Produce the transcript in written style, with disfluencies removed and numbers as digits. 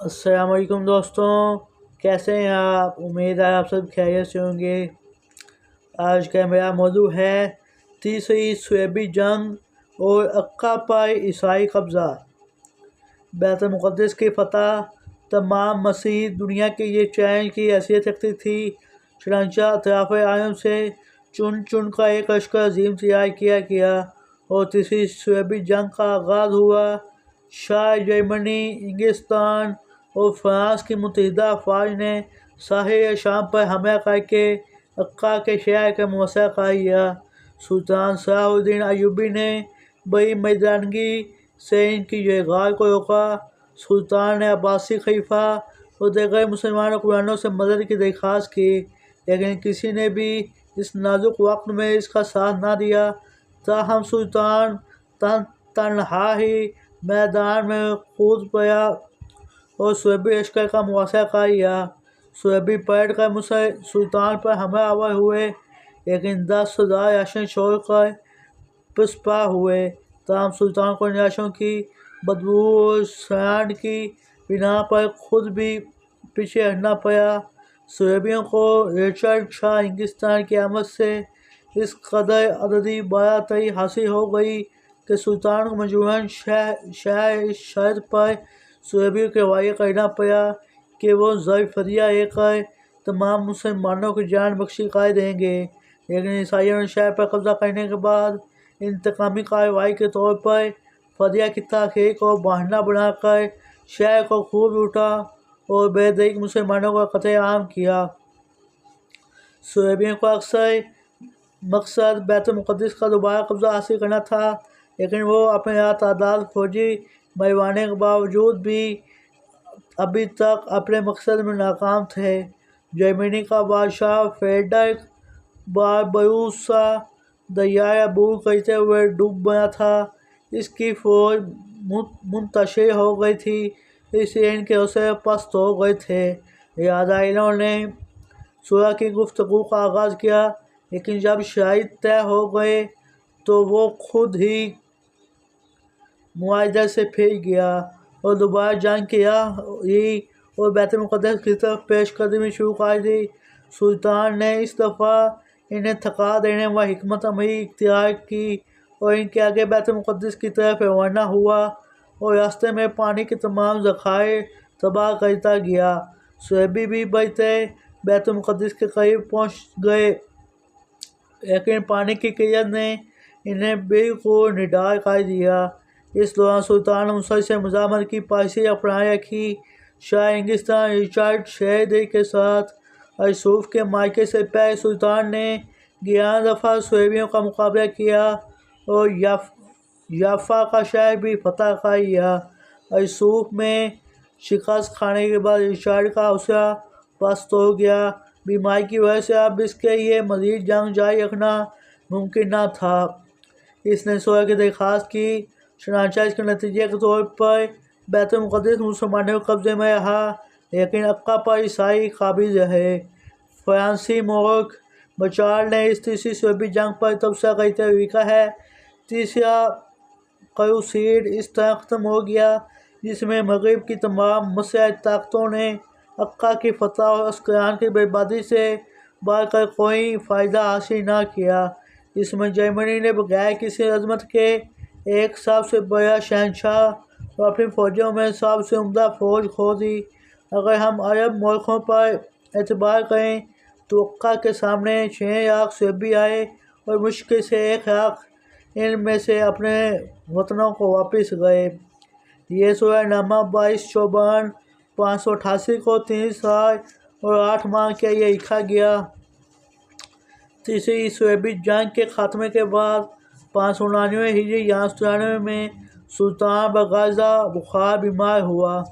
السلام علیکم دوستوں، کیسے ہیں آپ؟ امید ہے آپ سب خیریت سے ہوں گے۔ آج کا میرا موضوع ہے تیسری صلیبی جنگ اور عقہ پر عیسائی قبضہ۔ بیت المقدس کی فتح تمام مسیحی دنیا کے لیے چیلنج کی حیثیت رکھتی تھی، چنانچہ اطراف عالم سے چن کر ایک لشکر عظیم تیار کیا گیا اور تیسری صلیبی جنگ کا آغاز ہوا۔ شاہ جرمنی، انگلستان اور فرانس کی متحدہ افواج نے ساحل شام پر حملہ کر کے عقہ کے شہر کا محاصرہ کر لیا۔ سلطان صلاح الدین ایوبی نے بڑی مردانگی سے ان کی جرگار کو روکا۔ سلطان نے عباسی خلیفہ اور دیگر مسلمان حکمرانوں سے مدد کی درخواست کی، لیکن کسی نے بھی اس نازک وقت میں اس کا ساتھ نہ دیا۔ تاہم سلطان تنہا ہی میدان میں کود پڑا اور صلیبی لشکر کا محاصرہ کر لیا۔ صلیبی پلٹ کر سلطان پر حملہ آور ہوئے، لیکن 10,000 لاشیں چھوڑ کر پسپا ہوئے۔ تاہم سلطان کو ان لاشوں کی بدبو اور سڑان کی بنا پر خود بھی پیچھے ہٹنا پڑا۔ صلیبیوں کو رچرڈ شاہ انگلستان کی آمد سے اس قدر عددی بالاتری حاصل ہو گئی کہ سلطان کو مجبوراً شرح اس شرط پر صلیبیوں کے حوالے کرنا پڑا کہ وہ زر فدیہ لے کر تمام مسلمانوں کی جان بخشی کر دیں گے، لیکن عیسائیوں نے شہر پر قبضہ کرنے کے بعد انتقامی کارروائی کے طور پر فدیہ کی تاخیر کو بہانہ بنا کر شہر کو خوب لوٹا اور بے دریغ مسلمانوں کا قتل عام کیا۔ صلیبیوں کا اکثر مقصد بیت المقدس کا دوبارہ قبضہ حاصل کرنا تھا، لیکن وہ اپنے لاتعداد فوجی مروانے کے باوجود بھی ابھی تک اپنے مقصد میں ناکام تھے۔ جرمنی کا بادشاہ فریڈرک باربروسا دریائے عبور کرتے ہوئے ڈوب گیا تھا۔ اس کی فوج منتشر ہو گئی تھی، اس لیے ان کے حوصلے پست ہو گئے تھے، لہٰذا انہوں نے صلح کی گفتگو کا آغاز کیا، لیکن جب شرائط طے ہو گئے تو وہ خود ہی معاہدے سے پھر گیا اور دوبارہ جنگ کی راہ لی اور بیت المقدس کی طرف پیش قدمی شروع کر دی۔ سلطان نے اس دفعہ انہیں تھکا دینے والی حکمت عملی اختیار کی اور ان کے آگے بیت المقدس کی طرف روانہ ہوا اور راستے میں پانی کے تمام ذخائر تباہ کرتا گیا۔ صلیبی بھی بڑھتے بیت المقدس کے قریب پہنچ گئے، لیکن پانی کی قلت نے انہیں بالکل نڈال کر دیا۔ اس دوران سلطان نے مسلسل مزاحمت کی پالیسی اپنائے رکھی۔ شاہ انگلستان رچرڈ شیردل کے ساتھ ارسوف کے معرکے سے پہلے سلطان نے 11 دفعہ صلیبیوں کا مقابلہ کیا اور یافا کا شہر بھی فتح کر لیا۔ ارسوف میں شکست کھانے کے بعد رچرڈ کا حوصلہ پست ہو گیا۔ بیماری کی وجہ سے اب اس کے لیے مزید جنگ جاری رکھنا ممکن نہ تھا۔ اس نے صلح کی درخواست کی، چنانچہ اس کے نتیجے کے طور پر بیت المقدس مسلمانوں کے قبضے میں رہا، لیکن عقہ پر عیسائی قابض رہے۔ فرانسیسی مورخ بچارڈ نے اس تیسری صلیبی جنگ پر تبصرہ کرتے ہوئے لکھا ہے: تیسرا کروسیڈ اس طرح ختم ہو گیا جس میں مغرب کی تمام مسلح طاقتوں نے عقہ کی فتح اور عسکریان کی بربادی سے بڑھ کر کوئی فائدہ حاصل نہ کیا۔ اس میں جرمنی نے بغیر کسی عظمت کے ایک سب سے بڑا شہنشاہ اور اپنی فوجوں میں سب سے عمدہ فوج کھو دی۔ اگر ہم عرب ملکوں پر اعتبار کریں تو عقہ کے سامنے 6 لاکھ صلیبی آئے اور مشکل سے 1 لاکھ ان میں سے اپنے وطنوں کو واپس گئے۔ یہ صلح نامہ 22 شعبان 588 کو 3 سال اور 8 ماہ کے لیے لکھا گیا۔ تیسری صلیبی جنگ کے خاتمے کے بعد 599 ہجری 1193 میں سلطان بغازہ بخار بیمار ہوا۔